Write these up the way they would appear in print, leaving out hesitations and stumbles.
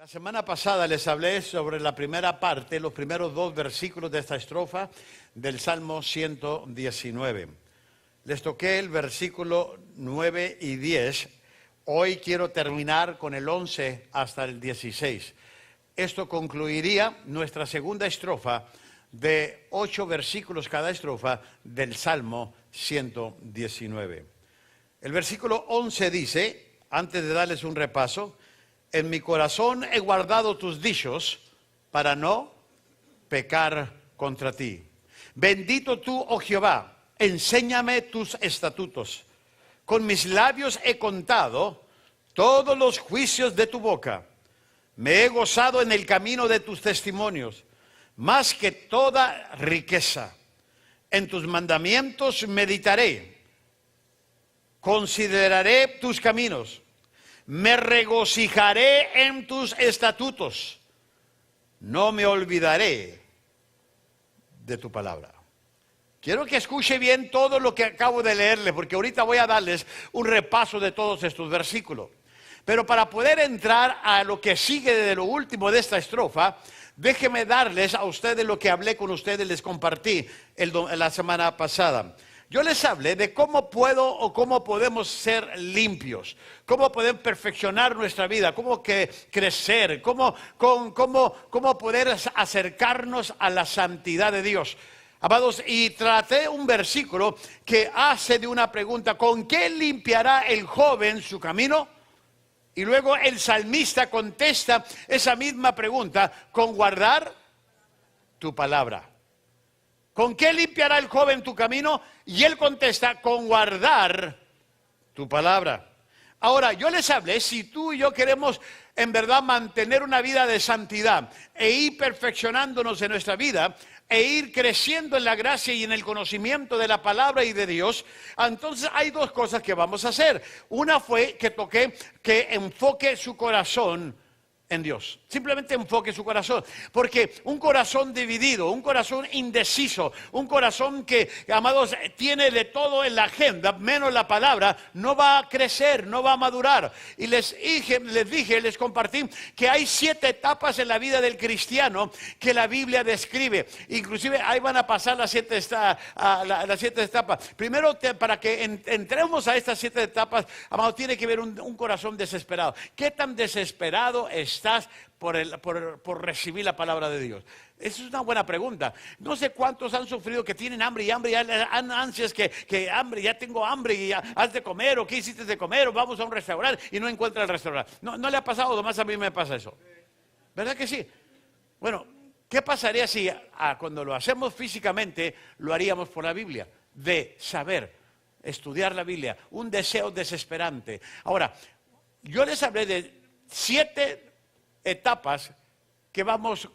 La semana pasada les hablé sobre la primera parte, los primeros dos versículos de esta estrofa del Salmo 119. Les toqué el versículo 9 y 10. Hoy quiero terminar con el 11 hasta el 16. Esto concluiría nuestra segunda estrofa de 8 versículos cada estrofa del Salmo 119. El versículo 11 dice, antes de darles un repaso: en mi corazón he guardado tus dichos para no pecar contra ti. Bendito tú, oh Jehová, enséñame tus estatutos. Con mis labios he contado todos los juicios de tu boca. Me he gozado en el camino de tus testimonios, más que toda riqueza. En tus mandamientos meditaré, consideraré tus caminos. Me regocijaré en tus estatutos. No me olvidaré de tu palabra. Quiero que escuche bien todo lo que acabo de leerle, porque ahorita voy a darles un repaso de todos estos versículos. Pero para poder entrar a lo que sigue de lo último de esta estrofa, déjenme darles a ustedes lo que hablé con ustedes, les compartí la semana pasada. Yo les hablé de cómo puedo o cómo podemos ser limpios, cómo podemos perfeccionar nuestra vida, cómo crecer, cómo poder acercarnos a la santidad de Dios. Amados, y traté un versículo que hace de una pregunta: ¿con qué limpiará el joven su camino? Y luego el salmista contesta esa misma pregunta: con guardar tu palabra. ¿Con qué limpiará el joven tu camino? Y él contesta: con guardar tu palabra. Ahora, yo les hablé, si tú y yo queremos en verdad mantener una vida de santidad e ir perfeccionándonos en nuestra vida, e ir creciendo en la gracia y en el conocimiento de la palabra y de Dios, entonces hay dos cosas que vamos a hacer. Una fue que toqué que enfoque su corazón en Dios. Simplemente enfoque su corazón, porque un corazón dividido, un corazón indeciso, un corazón que, amados, tiene de todo en la agenda menos la palabra, no va a crecer, no va a madurar. Y les compartí que hay 7 etapas en la vida del cristiano que la Biblia describe. Inclusive ahí van a pasar las 7 etapas. Primero, para que entremos a estas 7 etapas, amados, tiene que haber un corazón desesperado. ¿Qué tan desesperado estás por recibir la palabra de Dios? Esa es una buena pregunta. No sé cuántos han sufrido que tienen hambre y hambre, ya han ansias que hambre, ya tengo hambre y ya has de comer, o qué hiciste de comer, o vamos a un restaurante y no encuentra el restaurante. No le ha pasado, nomás a mí me pasa eso. ¿Verdad que sí? Bueno, ¿qué pasaría si cuando lo hacemos físicamente lo haríamos por la Biblia? De saber, estudiar la Biblia, un deseo desesperante. Ahora, yo les hablé de 7 etapas que vamos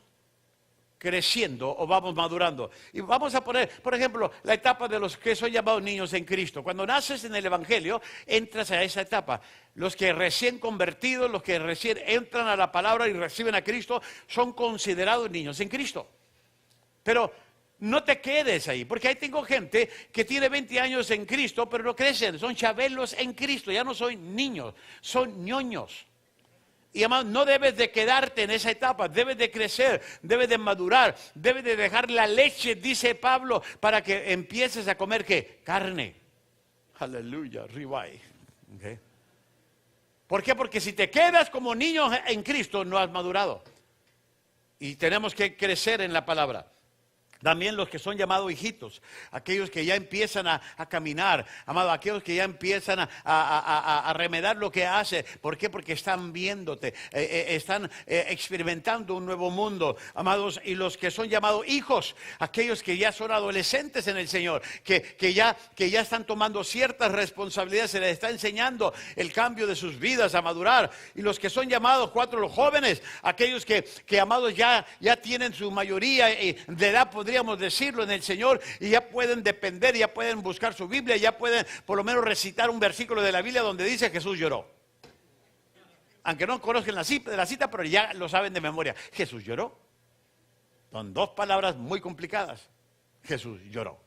creciendo o vamos madurando. Y vamos a poner, por ejemplo, la etapa de los que son llamados niños en Cristo. Cuando naces en el Evangelio, entras a esa etapa. Los que recién convertidos, los que recién entran a la palabra y reciben a Cristo, son considerados niños en Cristo. Pero no te quedes ahí, porque ahí tengo gente que tiene 20 años en Cristo, pero no crecen, son chabelos en Cristo, ya no son niños, son ñoños. Y además no debes de quedarte en esa etapa, debes de crecer, debes de madurar, debes de dejar la leche, dice Pablo, para que empieces a comer ¿qué? Carne. Aleluya, ribeye. Okay. ¿Por qué? Porque si te quedas como niño en Cristo, no has madurado. Y tenemos que crecer en la palabra. También los que son llamados hijitos, aquellos que ya empiezan a caminar, amado, aquellos que ya empiezan a remedar lo que hace. ¿Por qué? Porque están viéndote, están experimentando un nuevo mundo, amados. Y los que son llamados hijos, aquellos que ya son adolescentes en el Señor, que ya están tomando ciertas responsabilidades, se les está enseñando el cambio de sus vidas a madurar. Y los que son llamados los jóvenes, aquellos que amados, ya tienen su mayoría de edad, podríamos decirlo, en el Señor, y ya pueden depender, ya pueden buscar su Biblia, ya pueden por lo menos recitar un versículo de la Biblia donde dice Jesús lloró. Aunque no conozcan la cita, pero ya lo saben de memoria. Jesús lloró. Son 2 palabras muy complicadas. Jesús lloró.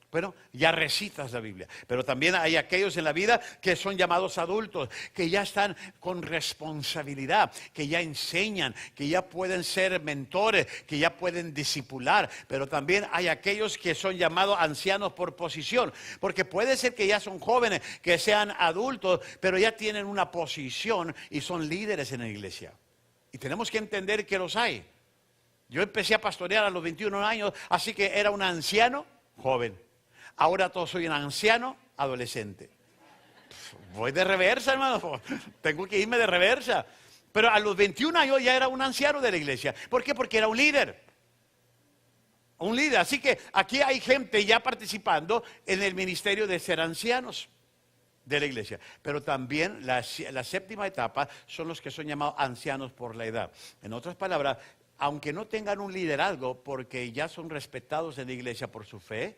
Bueno, ya recitas la Biblia, pero también hay aquellos en la vida que son llamados adultos, que ya están con responsabilidad, que ya enseñan, que ya pueden ser mentores, que ya pueden discipular, pero también hay aquellos que son llamados ancianos por posición, porque puede ser que ya son jóvenes, que sean adultos, pero ya tienen una posición y son líderes en la iglesia. Y tenemos que entender que los hay. Yo empecé a pastorear a los 21 años, así que era un anciano joven. Ahora soy un anciano adolescente. Voy de reversa, hermano. Tengo que irme de reversa. Pero a los 21 años ya era un anciano de la iglesia. ¿Por qué? Porque era un líder. Un líder. Así que aquí hay gente ya participando en el ministerio de ser ancianos de la iglesia. Pero también la séptima etapa son los que son llamados ancianos por la edad. En otras palabras, aunque no tengan un liderazgo, porque ya son respetados en la iglesia por su fe,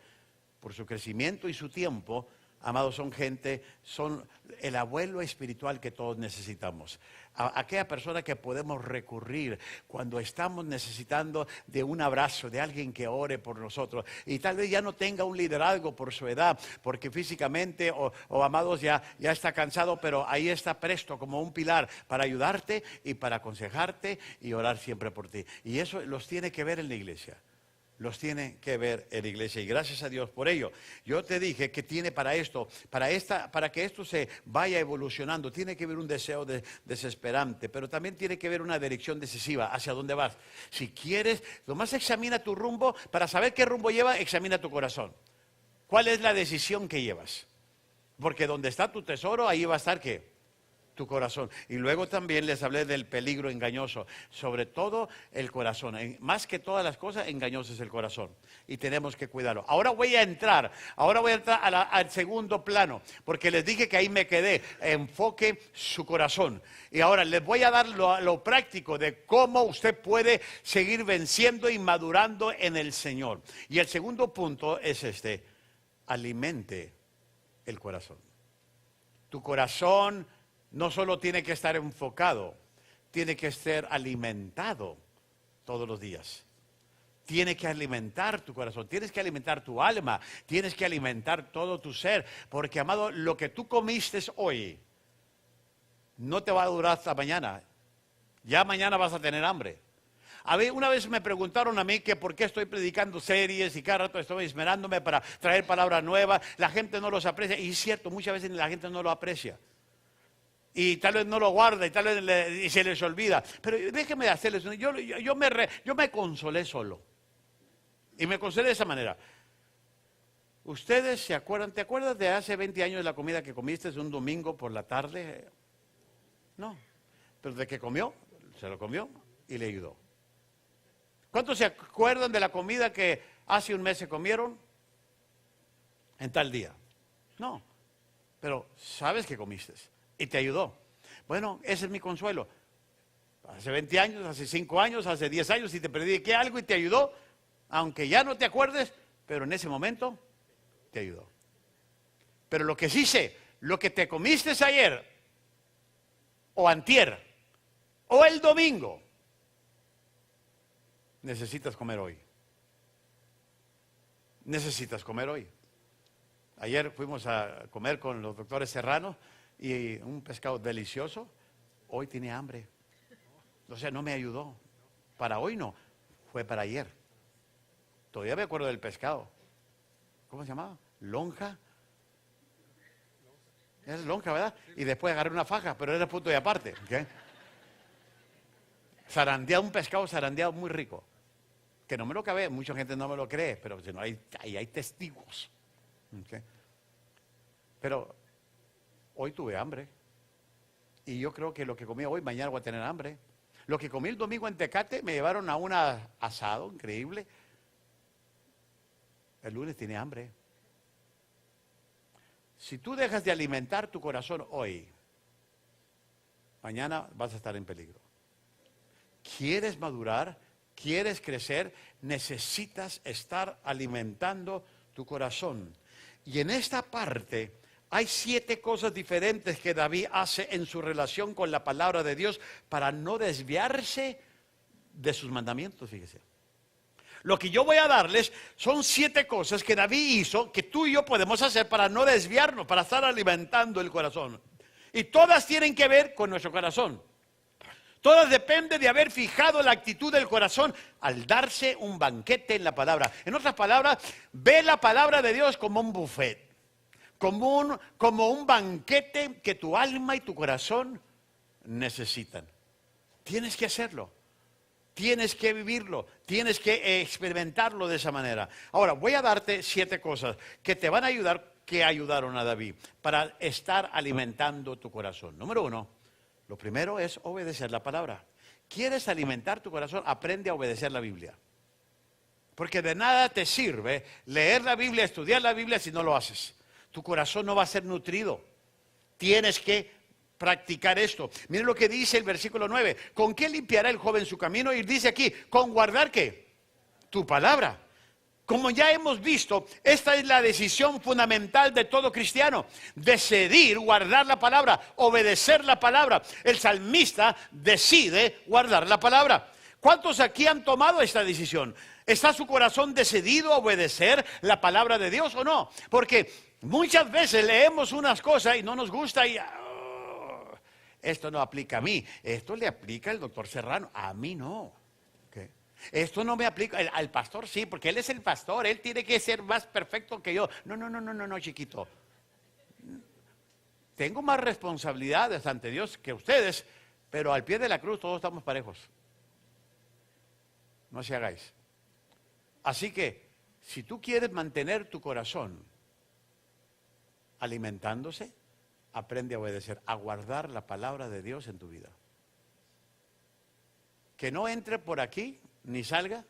por su crecimiento y su tiempo, amados, son gente, son el abuelo espiritual que todos necesitamos. Aquella persona que podemos recurrir cuando estamos necesitando de un abrazo, de alguien que ore por nosotros. Y tal vez ya no tenga un liderazgo por su edad, porque físicamente o amados ya está cansado, pero ahí está presto como un pilar para ayudarte y para aconsejarte y orar siempre por ti. Y eso los tiene que ver en la iglesia. Los tiene que ver en la iglesia y gracias a Dios por ello. Yo te dije que tiene para esto, para que esto se vaya evolucionando, tiene que haber un deseo desesperante, pero también tiene que haber una dirección decisiva hacia dónde vas. Si quieres, nomás examina tu rumbo, para saber qué rumbo lleva, examina tu corazón. ¿Cuál es la decisión que llevas? Porque donde está tu tesoro, ahí va a estar ¿qué? Tu corazón. Y luego también les hablé del peligro engañoso, sobre todo el corazón. Más que todas las cosas, engañoso es el corazón. Y tenemos que cuidarlo. Ahora voy a entrar al segundo plano, porque les dije que ahí me quedé. Enfoque su corazón. Y ahora les voy a dar lo práctico de cómo usted puede seguir venciendo y madurando en el Señor. Y el segundo punto es alimente el corazón. Tu corazón no solo tiene que estar enfocado, tiene que ser alimentado todos los días. Tiene que alimentar tu corazón, tienes que alimentar tu alma, tienes que alimentar todo tu ser. Porque, amado, lo que tú comiste hoy no te va a durar hasta mañana. Ya mañana vas a tener hambre. Una vez me preguntaron a mí que por qué estoy predicando series y cada rato estoy esmerándome para traer palabras nuevas. La gente no los aprecia. Y es cierto, muchas veces la gente no lo aprecia. Y tal vez no lo guarda y tal vez y se les olvida. Pero déjenme hacerles yo me consolé solo. Y me consolé de esa manera. ¿Ustedes se acuerdan? ¿Te acuerdas de hace 20 años la comida que comiste un domingo por la tarde? No. Pero de que comió, se lo comió y le ayudó. ¿Cuántos se acuerdan de la comida que hace un mes se comieron? En tal día. No. Pero sabes que comiste. Y te ayudó. Bueno, ese es mi consuelo. Hace 20 años, hace 5 años, hace 10 años, y te prediqué algo y te ayudó, aunque ya no te acuerdes, pero en ese momento te ayudó. Pero lo que sí sé, lo que te comiste ayer, o antier, o el domingo, necesitas comer hoy. Necesitas comer hoy. Ayer fuimos a comer con los doctores Serrano y un pescado delicioso. Hoy tiene hambre. O sea, no me ayudó. Para hoy no, fue para ayer. Todavía me acuerdo del pescado. ¿Cómo se llamaba? Lonja. Es lonja, ¿verdad? Y después agarré una faja, pero era punto y aparte. ¿Okay? Zarandeado, un pescado zarandeado muy rico. Que no me lo acabé, mucha gente no me lo cree, pero si no, hay testigos. ¿Okay? Pero hoy tuve hambre. Y yo creo que lo que comí hoy, mañana voy a tener hambre. Lo que comí el domingo en Tecate, me llevaron a un asado increíble. El lunes tiene hambre. Si tú dejas de alimentar tu corazón hoy, mañana vas a estar en peligro. ¿Quieres madurar? ¿Quieres crecer? Necesitas estar alimentando tu corazón. Y en esta parte hay 7 cosas diferentes que David hace en su relación con la palabra de Dios para no desviarse de sus mandamientos, fíjese. Lo que yo voy a darles son 7 cosas que David hizo, que tú y yo podemos hacer para no desviarnos, para estar alimentando el corazón. Y todas tienen que ver con nuestro corazón. Todas dependen de haber fijado la actitud del corazón al darse un banquete en la palabra. En otras palabras, ve la palabra de Dios como un buffet, como un banquete que tu alma y tu corazón necesitan. Tienes que hacerlo. Tienes que vivirlo, tienes que experimentarlo de esa manera. Ahora, voy a darte 7 cosas que te van a ayudar, que ayudaron a David para estar alimentando tu corazón. Número 1, lo primero es obedecer la palabra. ¿Quieres alimentar tu corazón? Aprende a obedecer la Biblia. Porque de nada te sirve leer la Biblia, estudiar la Biblia si no lo haces. Tu corazón no va a ser nutrido. Tienes que practicar esto. Miren lo que dice el versículo 9. ¿Con qué limpiará el joven su camino? Y dice aquí, con guardar ¿qué? Tu palabra. Como ya hemos visto, esta es la decisión fundamental de todo cristiano. Decidir guardar la palabra, obedecer la palabra. El salmista decide guardar la palabra. ¿Cuántos aquí han tomado esta decisión? ¿Está su corazón decidido a obedecer la palabra de Dios o no? Porque muchas veces leemos unas cosas y no nos gusta y esto no aplica a mí, esto le aplica al doctor Serrano, a mí no. Okay. Esto no me aplica, al pastor sí, porque él es el pastor, él tiene que ser más perfecto que yo. No, chiquito. Tengo más responsabilidades ante Dios que ustedes, pero al pie de la cruz todos estamos parejos. No se hagáis. Así que, si tú quieres mantener tu corazón alimentándose, aprende a obedecer, a guardar la palabra de Dios en tu vida. Que no entre por aquí ni salga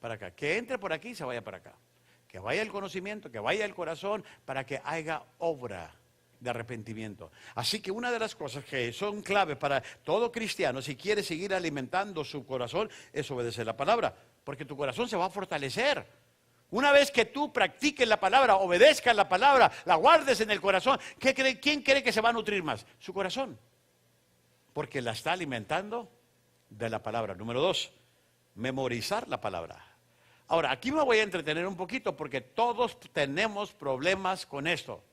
para acá. Que entre por aquí y se vaya para acá. Que vaya el conocimiento, que vaya el corazón, para que haga obra de arrepentimiento. Así que una de las cosas que son clave para todo cristiano, si quiere seguir alimentando su corazón, es obedecer la palabra. Porque tu corazón se va a fortalecer. Una vez que tú practiques la palabra, obedezcas la palabra, la guardes en el corazón, ¿quién cree que se va a nutrir más? Su corazón. Porque la está alimentando de la palabra. Número 2, memorizar la palabra. Ahora, aquí me voy a entretener un poquito porque todos tenemos problemas con esto.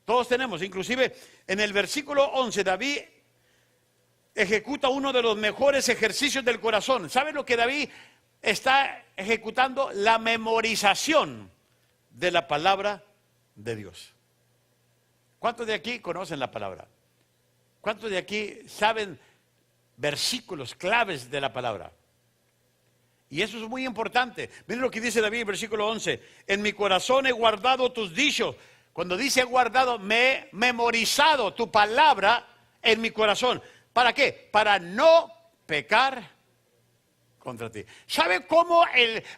Todos tenemos, inclusive en el versículo 11, David ejecuta uno de los mejores ejercicios del corazón. ¿Sabe lo que David está ejecutando? La memorización de la palabra de Dios. ¿Cuántos de aquí conocen la palabra? ¿Cuántos de aquí saben versículos claves de la palabra? Y eso es muy importante. Miren lo que dice David, versículo 11. En mi corazón he guardado tus dichos. Cuando dice guardado, me he memorizado tu palabra en mi corazón. ¿Para qué? Para no pecar contra ti. ¿Sabe cómo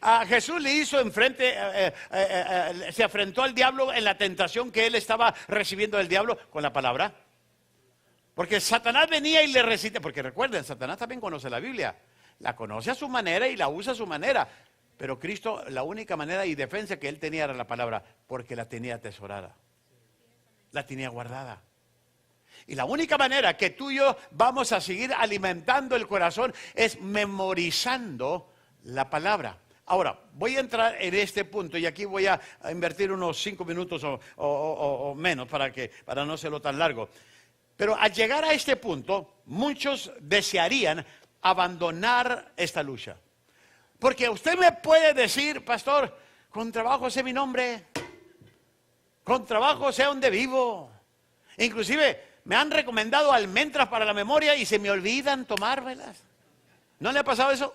a Jesús le hizo se afrentó al diablo en la tentación que él estaba recibiendo del diablo? Con la palabra. Porque Satanás venía y le recita, porque recuerden, Satanás también conoce la Biblia. La conoce a su manera y la usa a su manera. Pero Cristo, la única manera y defensa que él tenía era la palabra, porque la tenía atesorada. La tenía guardada. Y la única manera que tú y yo vamos a seguir alimentando el corazón es memorizando la palabra. Ahora, voy a entrar en este punto y aquí voy a invertir unos 5 minutos o menos para no hacerlo tan largo. Pero al llegar a este punto, muchos desearían abandonar esta lucha. Porque usted me puede decir, pastor, con trabajo sé mi nombre, con trabajo sé dónde vivo. Inclusive me han recomendado almendras para la memoria y se me olvidan tomármelas. ¿No le ha pasado eso?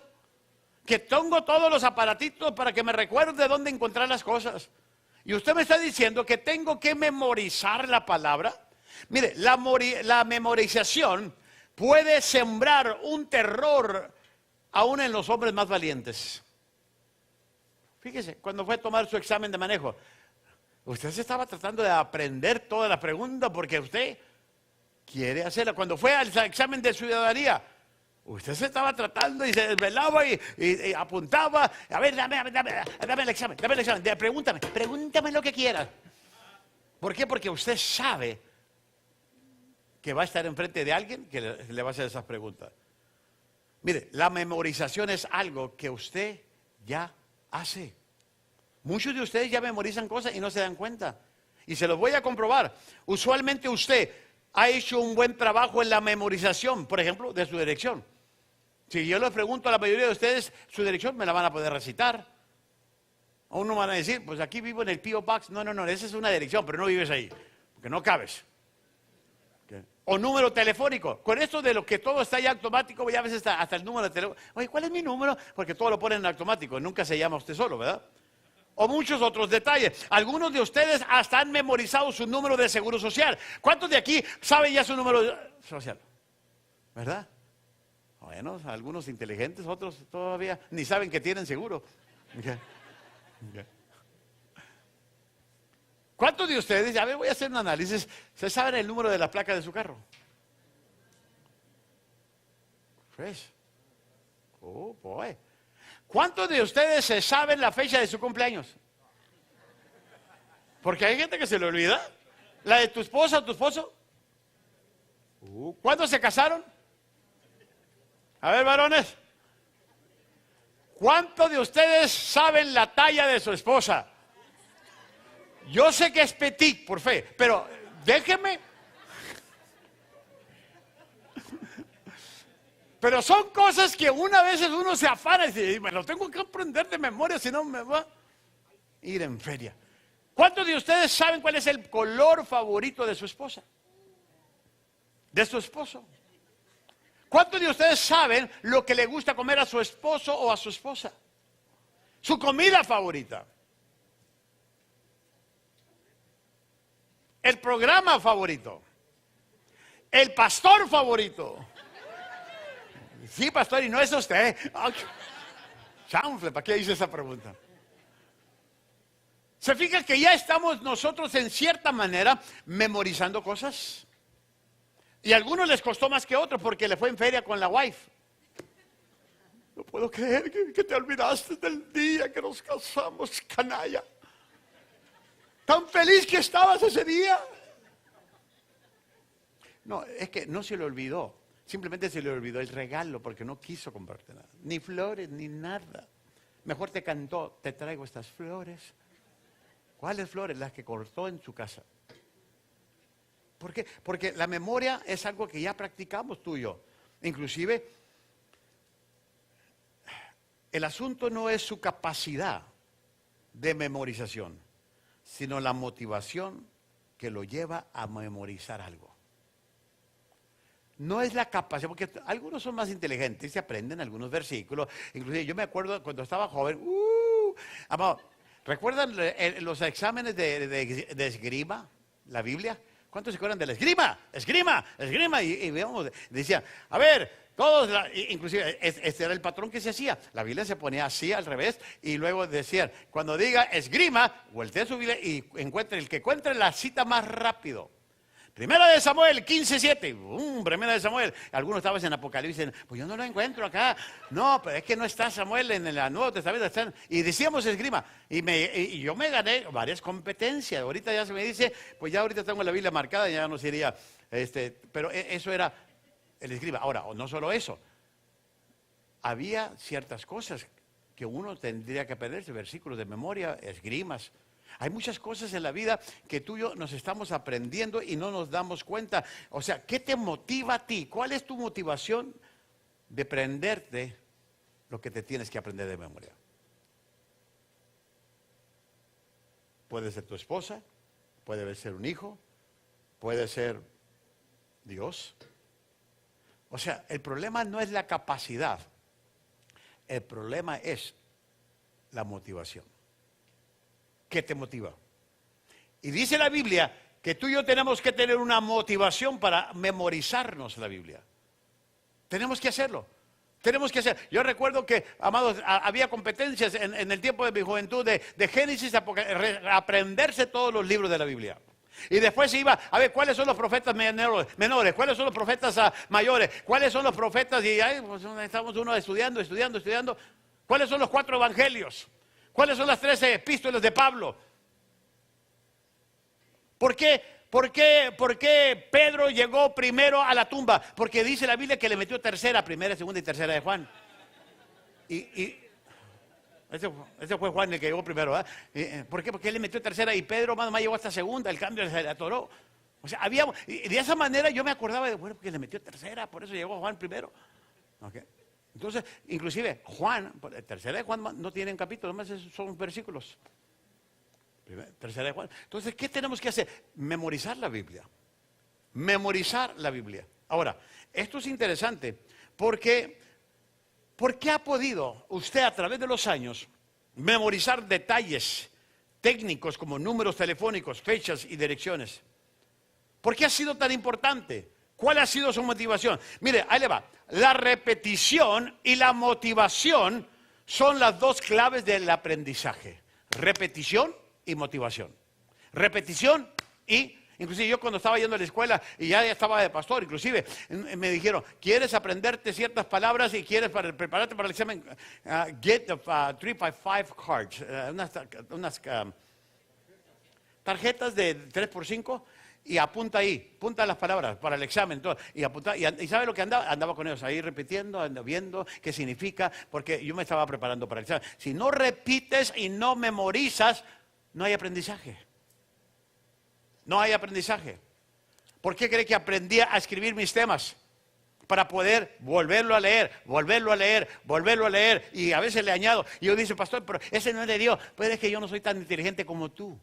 Que tengo todos los aparatitos para que me recuerde dónde encontrar las cosas. Y usted me está diciendo que tengo que memorizar la palabra. Mire, la memorización puede sembrar un terror aún en los hombres más valientes. Fíjese, cuando fue a tomar su examen de manejo, usted se estaba tratando de aprender toda la pregunta porque usted quiere hacerla. Cuando fue al examen de ciudadanía, usted se estaba tratando y se desvelaba y apuntaba. A ver, dame el examen, pregúntame lo que quieras. ¿Por qué? Porque usted sabe que va a estar enfrente de alguien que le va a hacer esas preguntas. Mire, la memorización es algo que usted ya hace. Muchos de ustedes ya memorizan cosas y no se dan cuenta. Y se los voy a comprobar. Usualmente usted ha hecho un buen trabajo en la memorización, por ejemplo, de su dirección. Si yo les pregunto a la mayoría de ustedes su dirección, me la van a poder recitar. O uno van a decir, pues aquí vivo en el P.O. Box. No, esa es una dirección, pero no vives ahí, porque no cabes. O número telefónico. Con esto de lo que todo está ya automático, ya a veces hasta el número de teléfono. Oye, ¿cuál es mi número? Porque todo lo ponen en automático, nunca se llama usted solo, ¿verdad? O muchos otros detalles. Algunos de ustedes hasta han memorizado su número de seguro social. ¿Cuántos de aquí saben ya su número social? ¿Verdad? Bueno, algunos inteligentes, otros todavía ni saben que tienen seguro. ¿Cuántos de ustedes, ya voy a hacer un análisis, se saben el número de la placa de su carro? Pues, oh boy. ¿Cuántos de ustedes se saben la fecha de su cumpleaños? Porque hay gente que se le olvida. ¿La de tu esposa o tu esposo? ¿Cuándo se casaron? A ver, varones. ¿Cuántos de ustedes saben la talla de su esposa? Yo sé que es petit, por fe, pero déjeme. Pero son cosas que una vez uno se afana y dice, me lo tengo que aprender de memoria, si no me va a ir en feria. ¿Cuántos de ustedes saben cuál es el color favorito de su esposa? De su esposo. ¿Cuántos de ustedes saben lo que le gusta comer a su esposo o a su esposa? Su comida favorita. El programa favorito. El pastor favorito. Sí, pastor, y no es usted. Chanfle, ¿para qué hice esa pregunta? ¿Se fija que ya estamos nosotros en cierta manera memorizando cosas? Y a algunos les costó más que a otros porque le fue en feria con la wife. No puedo creer que te olvidaste del día que nos casamos, canalla. Tan feliz que estabas ese día. No, es que no se le olvidó. Simplemente se le olvidó el regalo porque no quiso comprarte nada. Ni flores, ni nada. Mejor te cantó, te traigo estas flores. ¿Cuáles flores? Las que cortó en su casa. ¿Por qué? Porque la memoria es algo que ya practicamos tú y yo. Inclusive, el asunto no es su capacidad de memorización, sino la motivación que lo lleva a memorizar algo. No es la capacidad, porque algunos son más inteligentes y se aprenden algunos versículos. Inclusive yo me acuerdo cuando estaba joven, amado, ¿recuerdan los exámenes de esgrima, la Biblia? ¿Cuántos se acuerdan de la esgrima? Esgrima, esgrima. Y veamos, decía, a ver, todos, inclusive este era el patrón que se hacía. La Biblia se ponía así al revés y luego decían, cuando diga esgrima, voltea su Biblia y encuentre el que encuentre la cita más rápido. Primera de Samuel 15:7. Primera de Samuel. Algunos estaban en Apocalipsis. Pues yo no lo encuentro acá. No, pero es que no está Samuel en el Nuevo Testamento. Y decíamos esgrima. Y yo me gané varias competencias. Ahorita ya se me dice, pues ya ahorita tengo la Biblia marcada y ya no sería. Pero eso era el esgrima. Ahora, no solo eso. Había ciertas cosas que uno tendría que aprenderse. Versículos de memoria, esgrimas. Hay muchas cosas en la vida que tú y yo nos estamos aprendiendo y no nos damos cuenta. O sea, ¿qué te motiva a ti? ¿Cuál es tu motivación de aprenderte lo que te tienes que aprender de memoria? Puede ser tu esposa, puede ser un hijo, puede ser Dios. O sea, el problema no es la capacidad, el problema es la motivación. ¿Qué te motiva? Y dice la Biblia que tú y yo tenemos que tener una motivación para memorizarnos la Biblia. Tenemos que hacerlo. Tenemos que hacer. Yo recuerdo que, amados, había competencias en el tiempo de mi juventud de Génesis a aprenderse todos los libros de la Biblia. Y después se iba a ver cuáles son los profetas menores, cuáles son los profetas mayores, cuáles son los profetas, y ahí pues, estamos uno estudiando. ¿Cuáles son los 4 evangelios? ¿Cuáles son las 13 epístolas de Pablo? ¿Por qué? por qué Pedro llegó primero a la tumba? Porque dice la Biblia que le metió tercera, primera, segunda y tercera de Juan. Y ese fue Juan el que llegó primero, ¿verdad? ¿Por qué? Porque él le metió tercera y Pedro más llegó hasta segunda, el cambio se le atoró. O sea, y de esa manera yo me acordaba de, bueno, porque le metió tercera, por eso llegó Juan primero. Okay. Entonces, inclusive, Juan, tercera de Juan no tienen capítulos, más son versículos. Tercera de Juan. Entonces, ¿qué tenemos que hacer? Memorizar la Biblia. Memorizar la Biblia. Ahora, esto es interesante porque ¿por qué ha podido usted a través de los años memorizar detalles técnicos como números telefónicos, fechas y direcciones? ¿Por qué ha sido tan importante? ¿Cuál ha sido su motivación? Mire, ahí le va. La repetición y la motivación son las dos claves del aprendizaje. Repetición y motivación. Repetición y... Inclusive yo cuando estaba yendo a la escuela y ya estaba de pastor, inclusive me dijeron, ¿quieres aprenderte ciertas palabras y quieres prepararte para el examen? Get the 3x5 cards, unas tarjetas de 3x5 y apunta ahí, apunta las palabras para el examen. Todo, y ¿sabe lo que andaba? Andaba con ellos ahí repitiendo, viendo qué significa, porque yo me estaba preparando para el examen. Si no repites y no memorizas, no hay aprendizaje. No hay aprendizaje. ¿Por qué cree que aprendí a escribir mis temas? Para poder volverlo a leer, volverlo a leer, volverlo a leer. Y a veces le añado. Y yo dice, pastor, pero ese no es de Dios. Pues es que yo no soy tan inteligente como tú.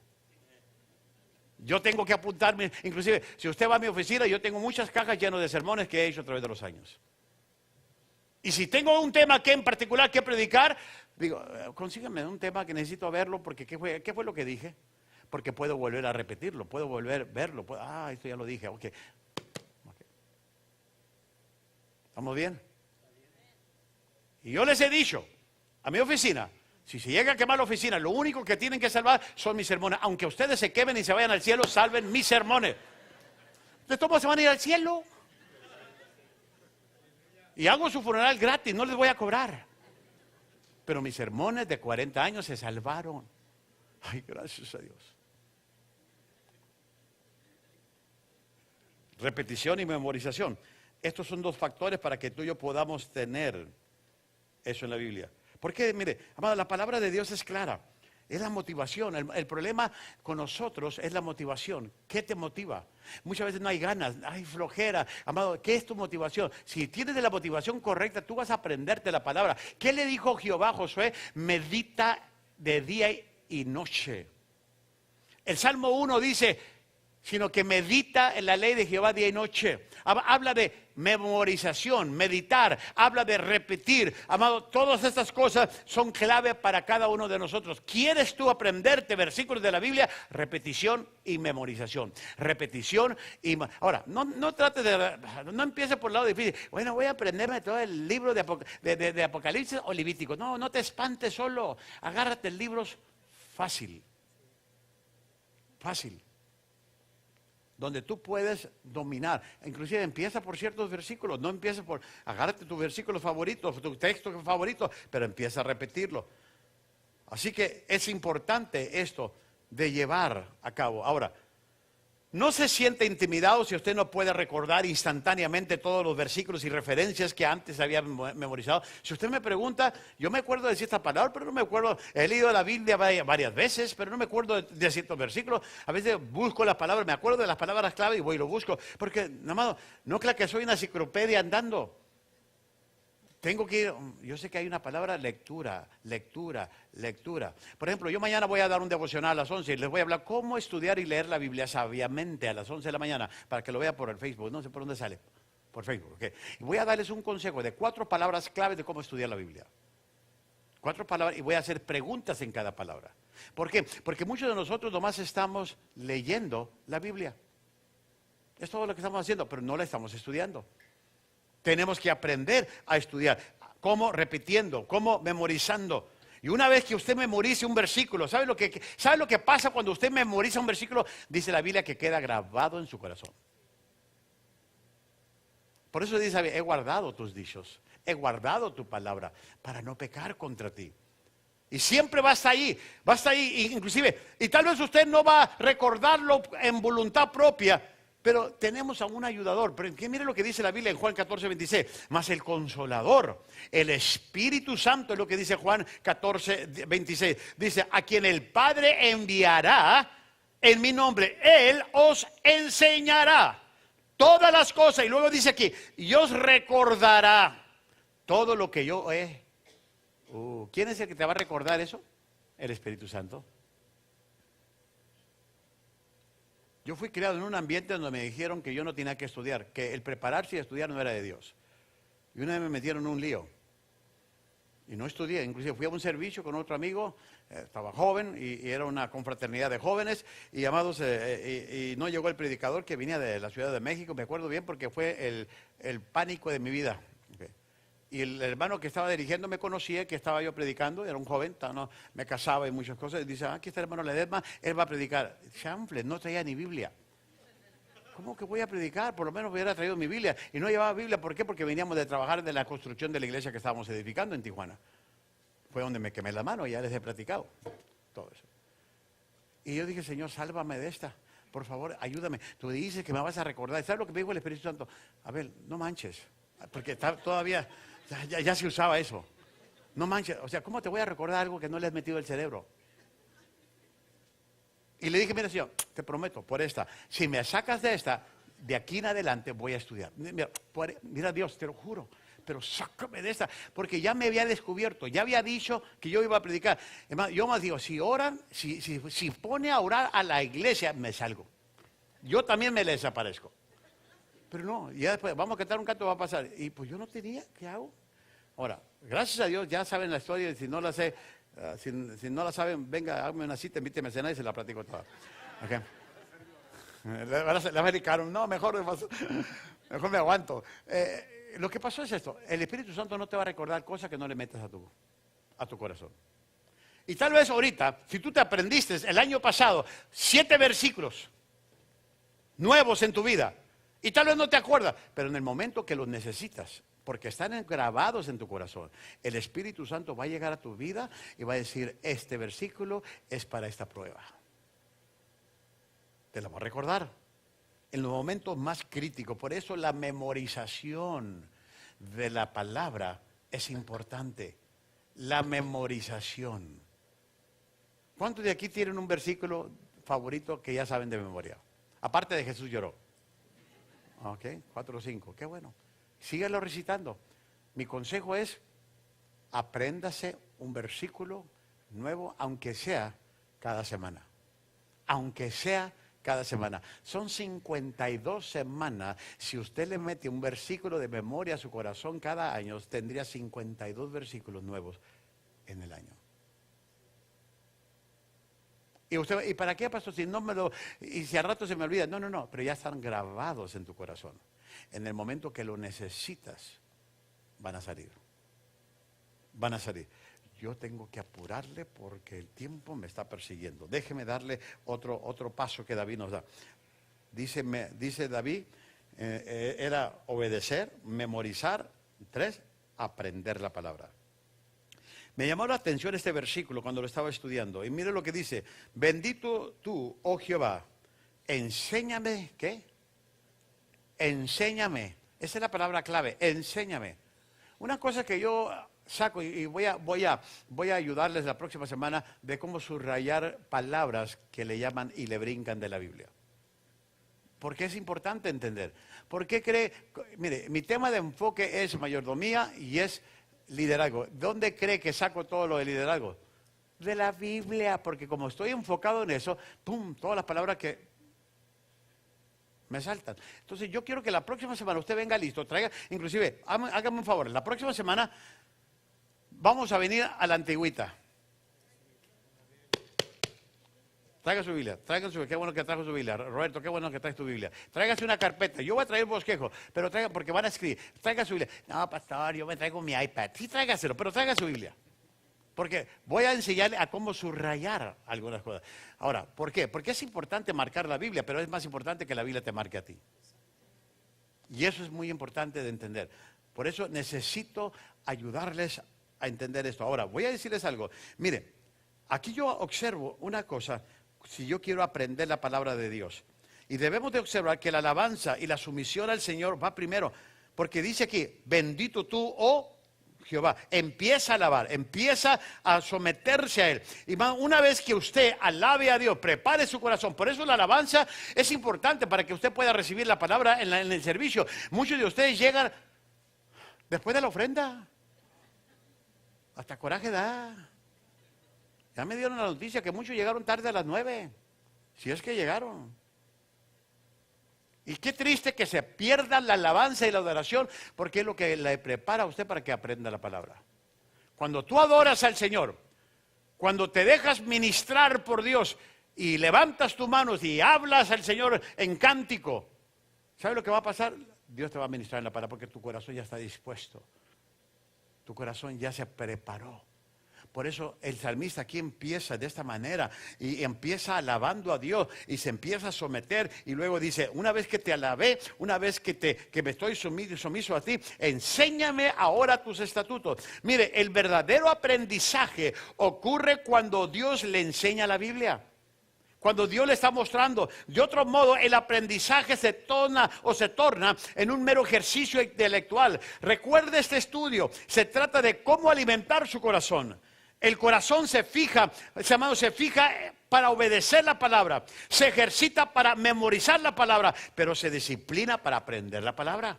Yo tengo que apuntarme. Inclusive, si usted va a mi oficina, yo tengo muchas cajas llenas de sermones que he hecho a través de los años. Y si tengo un tema que en particular que predicar, digo, consígame un tema que necesito verlo porque ¿qué fue lo que dije? Porque puedo volver a repetirlo, puedo volver a verlo. Esto ya lo dije, ok. ¿Estamos bien? Y yo les he dicho a mi oficina, si se llega a quemar la oficina, lo único que tienen que salvar son mis sermones. Aunque ustedes se quemen y se vayan al cielo, salven mis sermones. ¿De todos se van a ir al cielo? Y hago su funeral gratis, no les voy a cobrar. Pero mis sermones de 40 años se salvaron. Ay, gracias a Dios. Repetición y memorización. Estos son dos factores para que tú y yo podamos tener eso en la Biblia. Porque, mire, amado, la palabra de Dios es clara. Es la motivación. El problema con nosotros es la motivación. ¿Qué te motiva? Muchas veces no hay ganas, hay flojera. Amado, ¿qué es tu motivación? Si tienes la motivación correcta, tú vas a aprenderte la palabra. ¿Qué le dijo Jehová a Josué? Medita de día y noche. El Salmo 1 dice, sino que medita en la ley de Jehová día y noche. Habla de memorización, meditar, habla de repetir. Amado, todas estas cosas son clave para cada uno de nosotros. ¿Quieres tú aprenderte versículos de la Biblia? Repetición y memorización. Repetición y... Ahora, no trates no empieces por el lado difícil. Bueno, voy a aprenderme todo el libro de Apocalipsis o Levítico. No te espantes solo. Agárrate el libro fácil. Fácil. Donde tú puedes dominar. Inclusive empieza por ciertos versículos. No empieces por, agárrate tu versículo favorito, tu texto favorito, pero empieza a repetirlo. Así que es importante esto de llevar a cabo. Ahora, no se siente intimidado si usted no puede recordar instantáneamente todos los versículos y referencias que antes había memorizado. Si usted me pregunta, yo me acuerdo de cierta palabra, pero no me acuerdo. He leído la Biblia varias veces, pero no me acuerdo de ciertos versículos. A veces busco las palabras, me acuerdo de las palabras clave y voy y lo busco. Porque, amado, no crea que soy una enciclopedia andando. Tengo que ir, yo sé que hay una palabra, lectura. Por ejemplo, yo mañana voy a dar un devocional a las 11 y les voy a hablar cómo estudiar y leer la Biblia sabiamente a las 11 de la mañana, para que lo vea por el Facebook, no sé por dónde sale, por Facebook. Okay. Y voy a darles un consejo de 4 palabras claves de cómo estudiar la Biblia. 4 palabras y voy a hacer preguntas en cada palabra. ¿Por qué? Porque muchos de nosotros nomás estamos leyendo la Biblia. Es todo lo que estamos haciendo, pero no la estamos estudiando. Tenemos que aprender a estudiar. ¿Cómo? Repitiendo, ¿cómo? Memorizando. Y una vez que usted memorice un versículo, ¿sabe lo que pasa cuando usted memoriza un versículo? Dice la Biblia que queda grabado en su corazón. Por eso dice, he guardado tus dichos, he guardado tu palabra para no pecar contra ti. Y siempre va a estar ahí, inclusive. Y tal vez usted no va a recordarlo en voluntad propia, pero tenemos a un ayudador. Pero mire lo que dice la Biblia en Juan 14, 26. Mas el Consolador, el Espíritu Santo, es lo que dice Juan 14, 26. Dice, a quien el Padre enviará en mi nombre, Él os enseñará todas las cosas. Y luego dice aquí, y os recordará todo lo que yo he. ¿Quién es el que te va a recordar eso? El Espíritu Santo. Yo fui criado en un ambiente donde me dijeron que yo no tenía que estudiar, que el prepararse y estudiar no era de Dios. Y una vez me metieron en un lío. Y no estudié, inclusive fui a un servicio con otro amigo, estaba joven y era una confraternidad de jóvenes. Y amados, y no llegó el predicador que venía de la Ciudad de México, me acuerdo bien porque fue el pánico de mi vida. Y el hermano que estaba dirigiendo me conocía, que estaba yo predicando, era un joven, no, me casaba y muchas cosas. Y dice, aquí está el hermano Ledesma, él va a predicar. Chanfle, no traía ni Biblia. ¿Cómo que voy a predicar? Por lo menos hubiera traído mi Biblia. Y no llevaba Biblia, ¿por qué? Porque veníamos de trabajar de la construcción de la iglesia que estábamos edificando en Tijuana. Fue donde me quemé la mano, ya les he platicado todo eso. Y yo dije, Señor, sálvame de esta. Por favor, ayúdame. Tú dices que me vas a recordar. ¿Sabes lo que me dijo el Espíritu Santo? A ver, no manches. Porque todavía... Ya se usaba eso. No manches, o sea, ¿cómo te voy a recordar algo que no le has metido el cerebro? Y le dije, mira, Señor, te prometo, por esta, si me sacas de esta, de aquí en adelante voy a estudiar. Mira Dios, te lo juro, pero sácame de esta, porque ya me había descubierto, ya había dicho que yo iba a predicar. Además, yo más digo, si oran, si pone a orar a la iglesia, me salgo. Yo también me le desaparezco. Pero no, ya después, vamos a cantar un canto, va a pasar. Y pues yo no tenía, ¿qué hago? Ahora, gracias a Dios, ya saben la historia, y si no la sé, si no la saben, venga, hágame una cita, invíteme a cenar y se la platico toda. Okay. La americaron, no, mejor me aguanto. Lo que pasó es esto, el Espíritu Santo no te va a recordar cosas que no le metas a tu corazón. Y tal vez ahorita, si tú te aprendiste el año pasado 7 versículos nuevos en tu vida, y tal vez no te acuerdas, pero en el momento que los necesitas, porque están grabados en tu corazón, el Espíritu Santo va a llegar a tu vida y va a decir, este versículo es para esta prueba. Te lo va a recordar en los momentos más críticos. Por eso la memorización de la palabra es importante. La memorización. ¿Cuántos de aquí tienen un versículo favorito que ya saben de memoria? Aparte de Jesús lloró. Ok, 4 o 5, qué bueno. Síguelo recitando. Mi consejo es, apréndase un versículo nuevo, aunque sea cada semana. Aunque sea cada semana. Son 52 semanas. Si usted le mete un versículo de memoria a su corazón cada año, tendría 52 versículos nuevos en el año. Y usted, ¿y para qué, pastor? Y si al rato se me olvida. No, pero ya están grabados en tu corazón. En el momento que lo necesitas, van a salir. Van a salir. Yo tengo que apurarle porque el tiempo me está persiguiendo. Déjeme darle otro paso que David nos da. Dice David, era obedecer, memorizar. 3, aprender la palabra. Me llamó la atención este versículo cuando lo estaba estudiando. Y mire lo que dice. Bendito tú, oh Jehová, enséñame, ¿qué? Enséñame. Esa es la palabra clave, enséñame. Una cosa que yo saco y voy a ayudarles la próxima semana de cómo subrayar palabras que le llaman y le brincan de la Biblia. Porque es importante entender. ¿Por qué mire, mi tema de enfoque es mayordomía y es liderazgo. ¿Dónde cree que saco todo lo de liderazgo? De la Biblia, porque como estoy enfocado en eso, ¡pum!, todas las palabras que me saltan. Entonces yo quiero que la próxima semana usted venga listo, traiga, inclusive, hágame un favor, la próxima semana vamos a venir a la antigüita. Traiga su Biblia, qué bueno que trajo su Biblia. Roberto, qué bueno que traes tu Biblia. Tráigase una carpeta, yo voy a traer bosquejo, pero traiga, porque van a escribir, traiga su Biblia. No, pastor, yo me traigo mi iPad. Sí, tráigaselo, pero traiga su Biblia. Porque voy a enseñarle a cómo subrayar algunas cosas. Ahora, ¿por qué? Porque es importante marcar la Biblia, pero es más importante que la Biblia te marque a ti. Y eso es muy importante de entender. Por eso necesito ayudarles a entender esto. Ahora, voy a decirles algo. Mire, aquí yo observo una cosa, si yo quiero aprender la palabra de Dios. Y debemos de observar que la alabanza y la sumisión al Señor va primero. Porque dice aquí, bendito tú, oh Jehová. Empieza a alabar, empieza a someterse a Él. Y una vez que usted alabe a Dios, prepare su corazón. Por eso la alabanza es importante para que usted pueda recibir la palabra en el servicio. Muchos de ustedes llegan después de la ofrenda. Hasta coraje da. Ya me dieron la noticia que muchos llegaron tarde a las 9. Si es que llegaron. Y qué triste que se pierda la alabanza y la adoración, porque es lo que le prepara a usted para que aprenda la palabra. Cuando tú adoras al Señor, cuando te dejas ministrar por Dios y levantas tus manos y hablas al Señor en cántico, ¿sabe lo que va a pasar? Dios te va a ministrar en la palabra porque tu corazón ya está dispuesto. Tu corazón ya se preparó. Por eso el salmista aquí empieza de esta manera y empieza alabando a Dios y se empieza a someter y luego dice, una vez que te alabé, una vez que me estoy sumiso a ti, enséñame ahora tus estatutos. Mire, el verdadero aprendizaje ocurre cuando Dios le enseña la Biblia. Cuando Dios le está mostrando. De otro modo, el aprendizaje se torna en un mero ejercicio intelectual. Recuerde este estudio. Se trata de cómo alimentar su corazón. El corazón se fija para obedecer la palabra. Se ejercita para memorizar la palabra, pero se disciplina para aprender la palabra.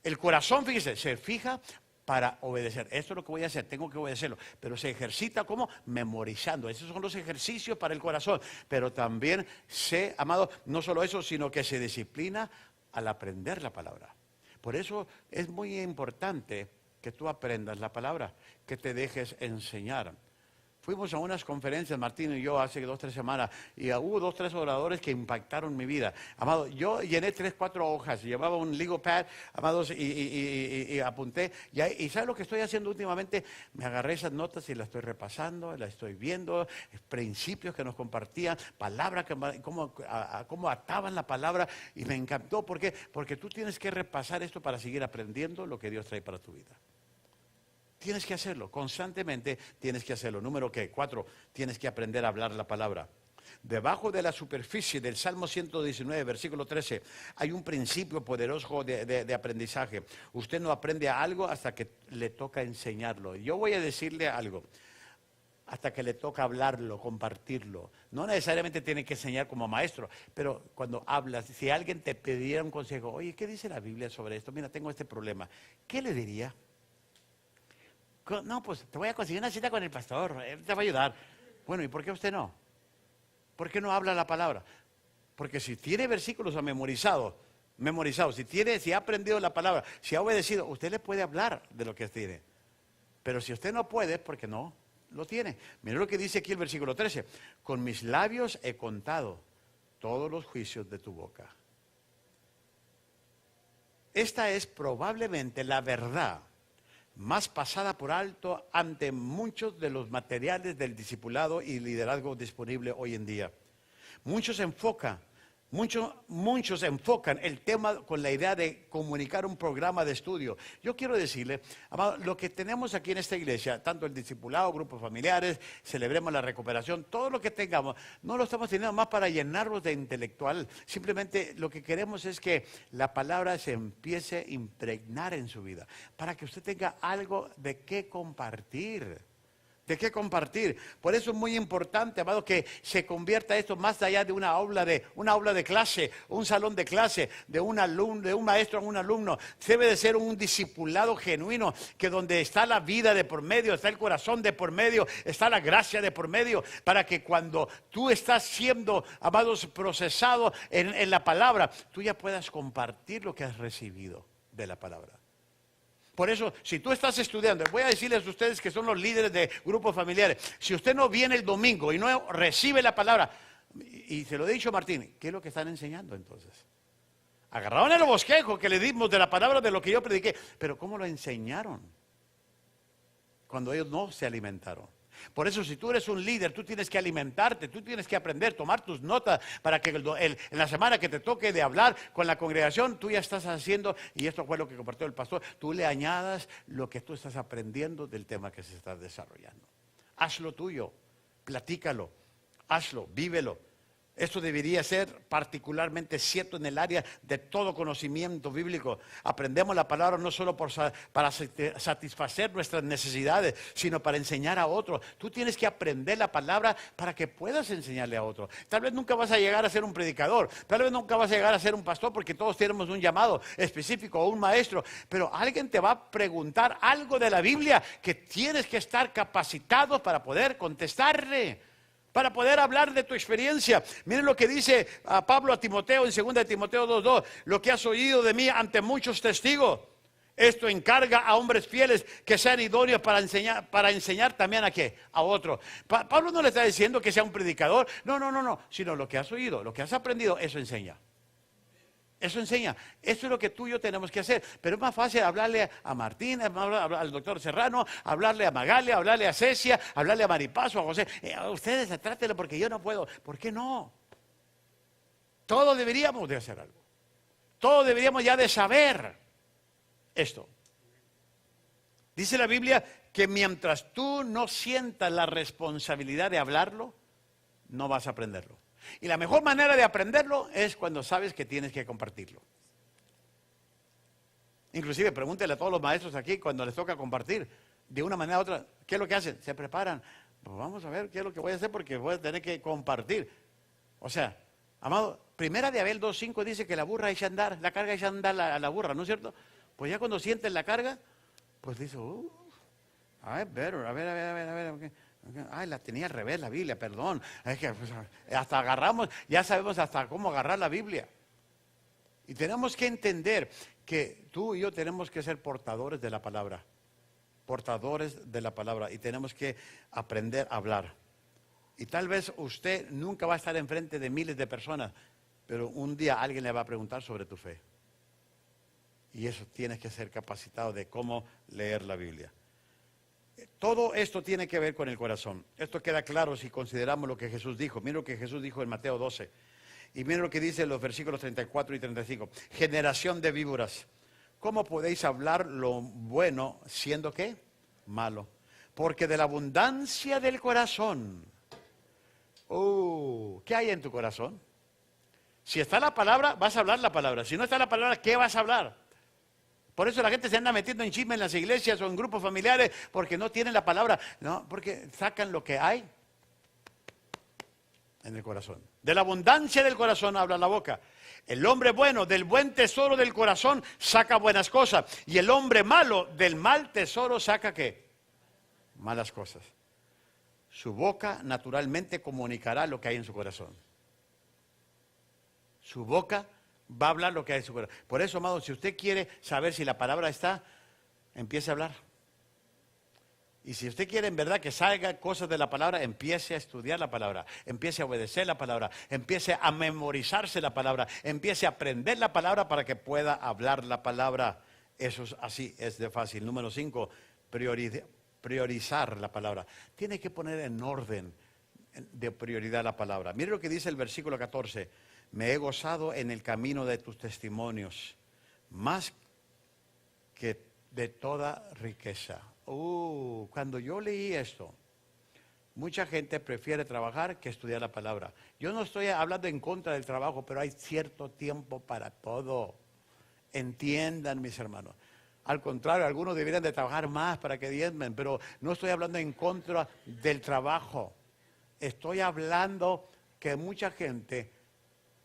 El corazón, fíjese, se fija para obedecer. Esto es lo que voy a hacer, tengo que obedecerlo. Pero se ejercita como memorizando. Esos son los ejercicios para el corazón. Pero también amado, no solo eso, sino que se disciplina al aprender la palabra. Por eso es muy importante que tú aprendas la palabra, que te dejes enseñar. Fuimos a unas conferencias, Martín y yo, hace 2 o 3 semanas, y hubo 2 o 3 oradores que impactaron mi vida. Amado, yo llené 3 o 4 hojas, llevaba un legal pad, amados, y apunté. Y ¿sabes lo que estoy haciendo últimamente? Me agarré esas notas y las estoy repasando, las estoy viendo, principios que nos compartían, palabras, cómo ataban la palabra, y me encantó. ¿Por qué? Porque tú tienes que repasar esto para seguir aprendiendo lo que Dios trae para tu vida. Tienes que hacerlo, constantemente tienes que hacerlo. Número 4, tienes que aprender a hablar la palabra. Debajo de la superficie del Salmo 119, versículo 13, hay un principio poderoso de aprendizaje. Usted no aprende algo hasta que le toca enseñarlo. Yo voy a decirle algo, hasta que le toca hablarlo, compartirlo. No necesariamente tiene que enseñar como maestro, pero cuando hablas, si alguien te pidiera un consejo, oye, ¿qué dice la Biblia sobre esto? Mira, tengo este problema. ¿Qué le diría? No, pues te voy a conseguir una cita con el pastor, él te va a ayudar. Bueno, ¿y por qué usted no? ¿Por qué no habla la palabra? Porque si tiene versículos memorizados, si ha aprendido la palabra, si ha obedecido, usted le puede hablar de lo que tiene. Pero si usted no puede, es porque no lo tiene. Mira lo que dice aquí el versículo 13. Con mis labios he contado todos los juicios de tu boca. Esta es probablemente la verdad más pasada por alto ante muchos de los materiales del discipulado y liderazgo disponible hoy en día. Muchos enfocan el tema con la idea de comunicar un programa de estudio. Yo quiero decirle, amado, lo que tenemos aquí en esta iglesia, tanto el discipulado, grupos familiares, celebremos la recuperación, todo lo que tengamos, no lo estamos teniendo más para llenarnos de intelectual. Simplemente lo que queremos es que la palabra se empiece a impregnar en su vida, para que usted tenga algo de qué compartir. ¿De qué compartir? Por eso es muy importante, amado, que se convierta esto más allá de una aula de clase, un salón de clase, de un maestro a un alumno. Debe de ser un discipulado genuino, que donde está la vida de por medio, está el corazón de por medio, está la gracia de por medio, para que cuando tú estás siendo, amados, procesado en la palabra, tú ya puedas compartir lo que has recibido de la palabra. Por eso, si tú estás estudiando, voy a decirles a ustedes que son los líderes de grupos familiares, si usted no viene el domingo y no recibe la palabra, y se lo he dicho a Martín, ¿qué es lo que están enseñando entonces? Agarraron el bosquejo que le dimos de la palabra de lo que yo prediqué, pero ¿cómo lo enseñaron? Cuando ellos no se alimentaron. Por eso, si tú eres un líder, tú tienes que alimentarte, tú tienes que aprender, tomar tus notas para que en la semana que te toque de hablar con la congregación, tú ya estás haciendo, y esto fue lo que compartió el pastor, tú le añadas lo que tú estás aprendiendo del tema que se está desarrollando. Hazlo tuyo, platícalo, hazlo, vívelo. Esto debería ser particularmente cierto en el área de todo conocimiento bíblico. Aprendemos la palabra no solo para satisfacer nuestras necesidades, sino para enseñar a otros. Tú tienes que aprender la palabra para que puedas enseñarle a otros. Tal vez nunca vas a llegar a ser un predicador, tal vez nunca vas a llegar a ser un pastor, porque todos tenemos un llamado específico o un maestro, pero alguien te va a preguntar algo de la Biblia que tienes que estar capacitado para poder contestarle, para poder hablar de tu experiencia. Miren lo que dice a Pablo a Timoteo en 2 de Timoteo 2:2. Lo que has oído de mí ante muchos testigos, esto encarga a hombres fieles que sean idóneos para enseñar también a qué, a otros. Pablo no le está diciendo que sea un predicador, no, sino lo que has oído, lo que has aprendido, eso enseña. Eso enseña. Eso es lo que tú y yo tenemos que hacer. Pero es más fácil hablarle a Martín, hablarle al doctor Serrano, hablarle a Magalia, hablarle a Cecia, hablarle a Maripaso, a José. A ustedes trátelo porque yo no puedo. ¿Por qué no? Todos deberíamos de hacer algo. Todos deberíamos ya de saber esto. Dice la Biblia que mientras tú no sientas la responsabilidad de hablarlo, no vas a aprenderlo. Y la mejor manera de aprenderlo es cuando sabes que tienes que compartirlo. Inclusive pregúntele a todos los maestros aquí cuando les toca compartir de una manera u otra, ¿qué es lo que hacen? Se preparan. Pues vamos a ver qué es lo que voy a hacer porque voy a tener que compartir. O sea, amado, primera de Abel 2:5 dice que la burra echa a andar, la carga echa a andar a la burra, ¿no es cierto? Pues ya cuando sienten la carga, pues dice, a ver. Ay, la tenía al revés la Biblia, perdón. Es que pues, hasta agarramos, ya sabemos hasta cómo agarrar la Biblia. Y tenemos que entender que tú y yo tenemos que ser portadores de la palabra. Portadores de la palabra. Y tenemos que aprender a hablar. Y tal vez usted nunca va a estar enfrente de miles de personas, pero un día alguien le va a preguntar sobre tu fe. Y eso tienes que ser capacitado de cómo leer la Biblia. Todo esto tiene que ver con el corazón. Esto queda claro si consideramos lo que Jesús dijo. Mira lo que Jesús dijo en Mateo 12. Y mira lo que dice en los versículos 34 y 35. Generación de víboras, ¿cómo podéis hablar lo bueno siendo qué? Malo. Porque de la abundancia del corazón. ¿Qué hay en tu corazón? Si está la palabra, vas a hablar la palabra. Si no está la palabra, ¿qué vas a hablar? Por eso la gente se anda metiendo en chisme en las iglesias o en grupos familiares porque no tienen la palabra. No, porque sacan lo que hay en el corazón. De la abundancia del corazón habla la boca. El hombre bueno, del buen tesoro del corazón, saca buenas cosas. Y el hombre malo, del mal tesoro, saca ¿qué? Malas cosas. Su boca naturalmente comunicará lo que hay en su corazón. Su boca va a hablar lo que hay en su corazón. Por eso, amado, si usted quiere saber si la palabra está, empiece a hablar. Y si usted quiere en verdad que salga cosas de la palabra, empiece a estudiar la palabra, empiece a obedecer la palabra, empiece a memorizarse la palabra, empiece a aprender la palabra para que pueda hablar la palabra. Eso es así, es de fácil. Número 5, priorizar la palabra. Tiene que poner en orden de prioridad la palabra. Mire lo que dice el versículo 14. Me he gozado en el camino de tus testimonios, más que de toda riqueza. Cuando yo leí esto, mucha gente prefiere trabajar que estudiar la palabra. Yo no estoy hablando en contra del trabajo, pero hay cierto tiempo para todo. Entiendan, mis hermanos. Al contrario, algunos deberían de trabajar más para que diezmen, pero no estoy hablando en contra del trabajo. Estoy hablando que mucha gente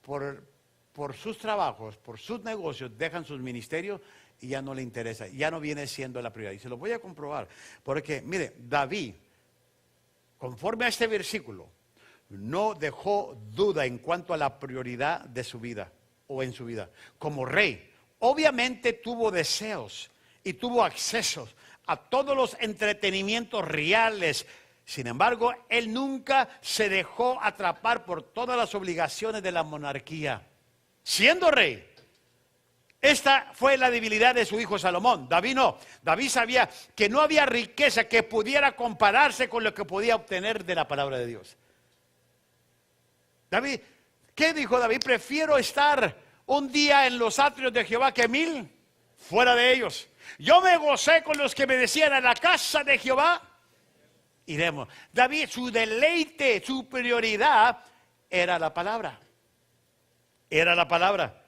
por sus trabajos, por sus negocios, dejan sus ministerios y ya no le interesa, ya no viene siendo la prioridad. Y se lo voy a comprobar, porque mire, David, conforme a este versículo, no dejó duda en cuanto a la prioridad de su vida o en su vida. Como rey, obviamente tuvo deseos y tuvo accesos a todos los entretenimientos reales. Sin embargo, él nunca se dejó atrapar por todas las obligaciones de la monarquía. Siendo rey, Esta fue la debilidad de su hijo Salomón. David no. David sabía que no había riqueza que pudiera compararse con lo que podía obtener de la palabra de Dios. David, ¿qué dijo David? Prefiero estar un día en los atrios de Jehová que 1000 fuera de ellos. Yo me gocé con los que me decían, a la casa de Jehová iremos. David, su deleite, su prioridad era la palabra. Era la palabra.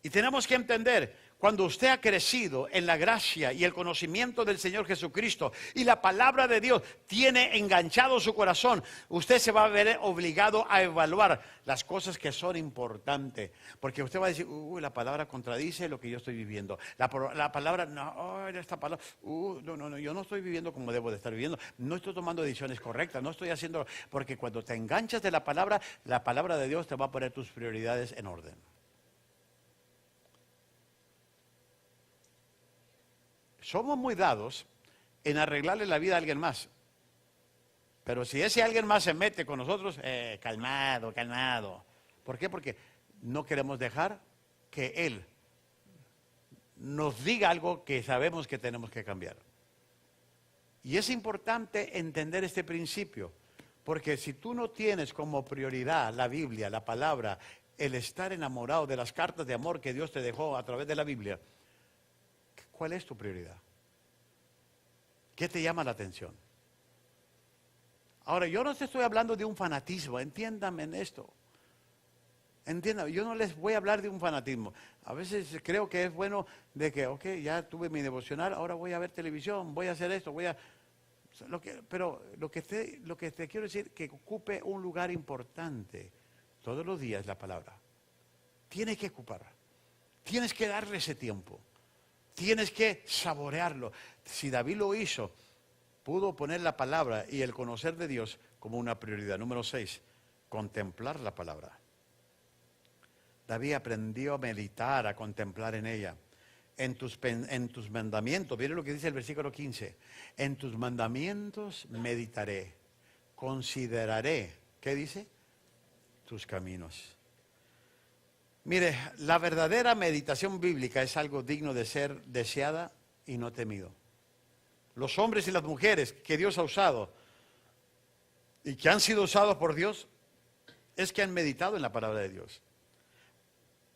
Y tenemos que entender, cuando usted ha crecido en la gracia y el conocimiento del Señor Jesucristo y la palabra de Dios tiene enganchado su corazón, usted se va a ver obligado a evaluar las cosas que son importantes. Porque usted va a decir, la palabra contradice lo que yo estoy viviendo. La palabra, no, esta palabra, no, yo no estoy viviendo como debo de estar viviendo. No estoy tomando decisiones correctas, no estoy haciendo, porque cuando te enganchas de la palabra de Dios te va a poner tus prioridades en orden. Somos muy dados en arreglarle la vida a alguien más. Pero si ese alguien más se mete con nosotros, calmado, calmado. ¿Por qué? Porque no queremos dejar que Él nos diga algo que sabemos que tenemos que cambiar. Y es importante entender este principio. Porque si tú no tienes como prioridad la Biblia, la palabra, el estar enamorado de las cartas de amor que Dios te dejó a través de la Biblia, ¿cuál es tu prioridad? ¿Qué te llama la atención? Ahora, yo no te estoy hablando de un fanatismo, entiéndame en esto. Entiendan, yo no les voy a hablar de un fanatismo. A veces creo que es bueno de que, ok, ya tuve mi devocional, ahora voy a ver televisión, voy a hacer esto, pero lo que te quiero decir, que ocupe un lugar importante todos los días la palabra. Tienes que ocuparla, tienes que darle ese tiempo. Tienes que saborearlo. Si David lo hizo, pudo poner la palabra y el conocer de Dios como una prioridad. Número 6, contemplar la palabra. David aprendió a meditar, a contemplar en ella. En tus mandamientos, miren lo que dice el versículo 15. En tus mandamientos meditaré, consideraré, ¿qué dice? Tus caminos. Mire, la verdadera meditación bíblica es algo digno de ser deseada y no temido. Los hombres y las mujeres que Dios ha usado y que han sido usados por Dios, es que han meditado en la palabra de Dios.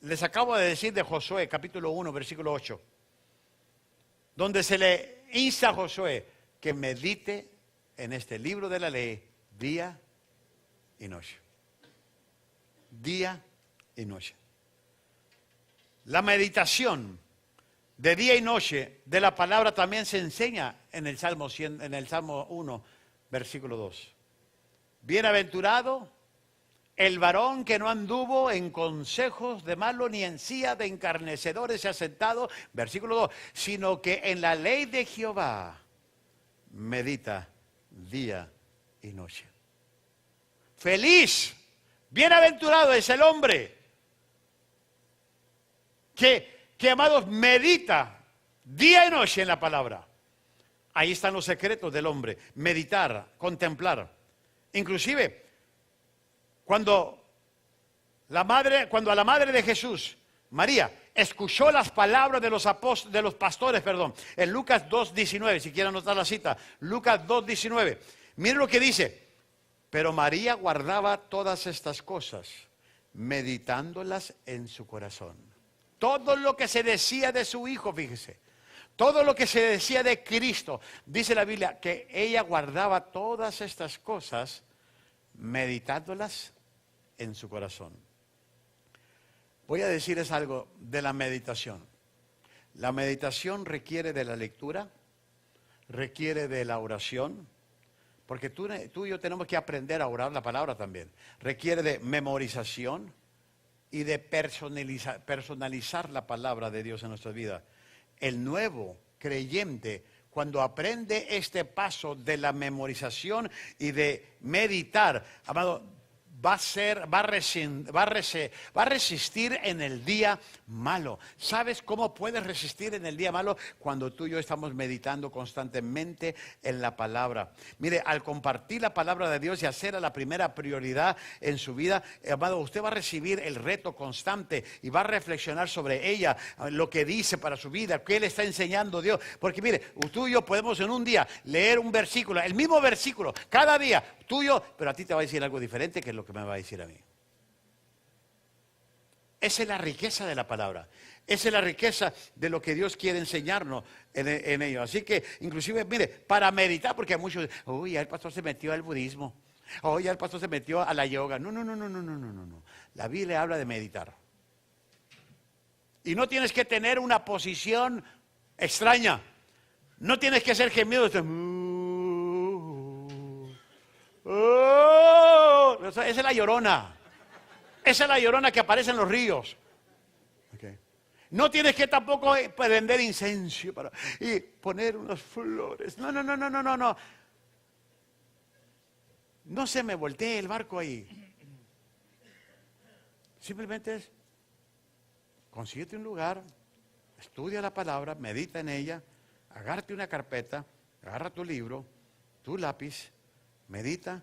Les acabo de decir de Josué, capítulo 1, versículo 8, donde se le insta a Josué que medite en este libro de la ley día y noche. Día y noche. La meditación de día y noche de la palabra también se enseña en el Salmo 1, versículo 2. Bienaventurado el varón que no anduvo en consejos de malo, ni en silla de encarnecedores se ha sentado, versículo 2, sino que en la ley de Jehová medita día y noche. Feliz, bienaventurado es el hombre que, amados, medita día y noche en la palabra. Ahí están los secretos del hombre, meditar, contemplar. Inclusive, cuando a la madre de Jesús, María, escuchó las palabras de los pastores, en Lucas 2:19, si quieren anotar la cita, Lucas 2:19. Miren lo que dice: pero María guardaba todas estas cosas, meditándolas en su corazón. Todo lo que se decía de su hijo, fíjese, todo lo que se decía de Cristo, dice la Biblia, que ella guardaba todas estas cosas, meditándolas en su corazón. Voy a decirles algo de la meditación. La meditación requiere de la lectura, requiere de la oración, porque tú y yo tenemos que aprender a orar la palabra también. Requiere de memorización y de personalizar la palabra de Dios en nuestra vida. El nuevo creyente, cuando aprende este paso de la memorización y de meditar, amado, va a resistir en el día malo. ¿Sabes cómo puedes resistir en el día malo? Cuando tú y yo estamos meditando constantemente en la palabra. Mire, al compartir la palabra de Dios y hacerla la primera prioridad en su vida, amado, usted va a recibir el reto constante y va a reflexionar sobre ella, lo que dice para su vida, qué le está enseñando Dios. Porque mire, tú y yo podemos en un día leer un versículo, el mismo versículo, cada día, tuyo, pero a ti te va a decir algo diferente que es lo que me va a decir a mí. Esa es la riqueza de la palabra. Esa es la riqueza de lo que Dios quiere enseñarnos en ello. Así que, inclusive, mire, para meditar, porque hay muchos, uy, ya el pastor se metió al budismo, uy, ya el pastor se metió a la yoga. No. La Biblia habla de meditar. Y no tienes que tener una posición extraña. No tienes que hacer gemidos. Esa es la llorona. Esa es la llorona que aparece en los ríos. Okay. No tienes que tampoco prender incenso y poner unas flores. No. No se me voltee el barco ahí. Simplemente es, consíguete un lugar, estudia la palabra, medita en ella, agárrate una carpeta, agarra tu libro, tu lápiz, medita.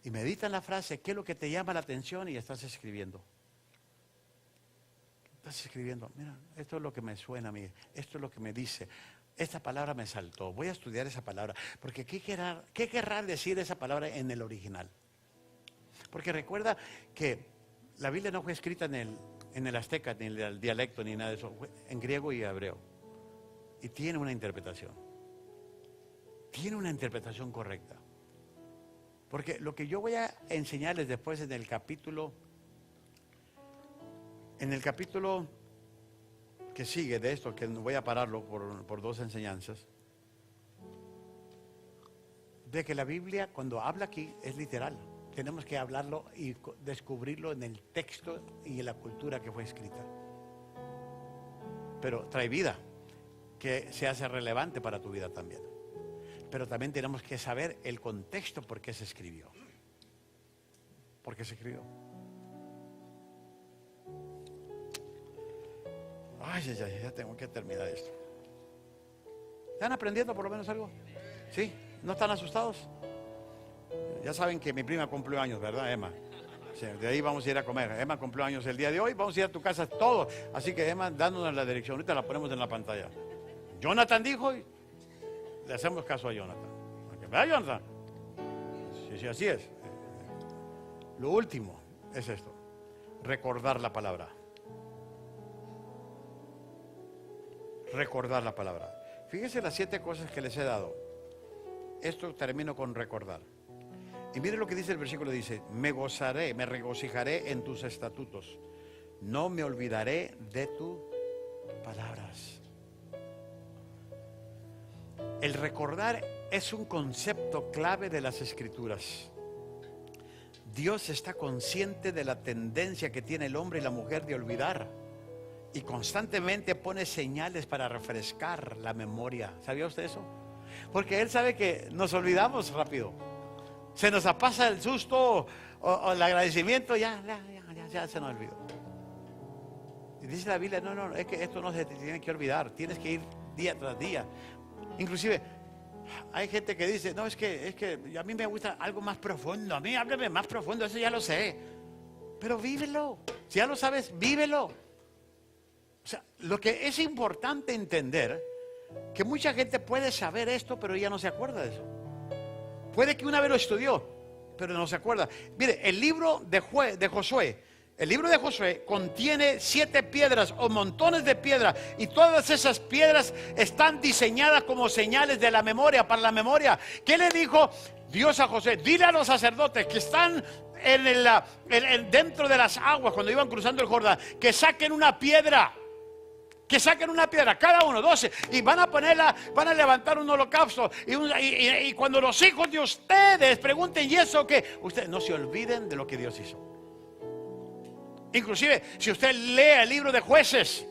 Y medita en la frase, ¿qué es lo que te llama la atención? Y estás escribiendo. Estás escribiendo, mira, esto es lo que me suena a mí, esto es lo que me dice. Esta palabra me saltó, voy a estudiar esa palabra. Porque ¿qué querrá decir esa palabra en el original? Porque recuerda que la Biblia no fue escrita en el azteca, ni en el dialecto, ni nada de eso. Fue en griego y hebreo. Y tiene una interpretación. Tiene una interpretación correcta. Porque lo que yo voy a enseñarles después en el capítulo que sigue de esto, que voy a pararlo por dos enseñanzas, de que la Biblia cuando habla aquí es literal. Tenemos que hablarlo y descubrirlo en el texto y en la cultura que fue escrita. Pero trae vida, que se hace relevante para tu vida también. Pero también tenemos que saber el contexto por qué se escribió. ¿Por qué se escribió? Ay, ya tengo que terminar esto. ¿Están aprendiendo por lo menos algo? ¿Sí? ¿No están asustados? Ya saben que mi prima cumplió años, ¿verdad, Emma? Sí, de ahí vamos a ir a comer. Emma cumplió años el día de hoy. Vamos a ir a tu casa todos. Así que Emma, dándonos la dirección. Ahorita la ponemos en la pantalla. Jonathan dijo y le hacemos caso a Jonathan. ¿Verdad, Jonathan? Sí, así es. Lo último es esto. Recordar la palabra. Recordar la palabra. Fíjense las 7 cosas que les he dado. Esto termino con recordar. Y mire lo que dice el versículo, dice, me regocijaré en tus estatutos. No me olvidaré de tus palabras. El recordar es un concepto clave de las Escrituras. Dios está consciente de la tendencia que tiene el hombre y la mujer de olvidar. Y constantemente pone señales para refrescar la memoria. ¿Sabía usted eso? Porque Él sabe que nos olvidamos rápido. Se nos pasa el susto o el agradecimiento, ya se nos olvidó. Y dice la Biblia, no, es que esto no se te tiene que olvidar. Tienes que ir día tras día. Inclusive, hay gente que dice, no, es que a mí me gusta algo más profundo. A mí háblame más profundo, eso ya lo sé. Pero vívelo. Si ya lo sabes, vívelo. O sea, lo que es importante entender, que mucha gente puede saber esto, pero ya no se acuerda de eso. Puede que una vez lo estudió, pero no se acuerda. Mire, el libro de Josué, el libro de Josué contiene 7 piedras o montones de piedras, y todas esas piedras están diseñadas como señales de la memoria, para la memoria. ¿Qué le dijo Dios a Josué? Dile a los sacerdotes que están dentro de las aguas, cuando iban cruzando el Jordán, que saquen una piedra. Que saquen una piedra, cada uno, 12, y van a levantar un holocausto. Y cuando los hijos de ustedes pregunten, ¿y eso qué? Ustedes no se olviden de lo que Dios hizo. Inclusive, si usted lee el libro de Jueces,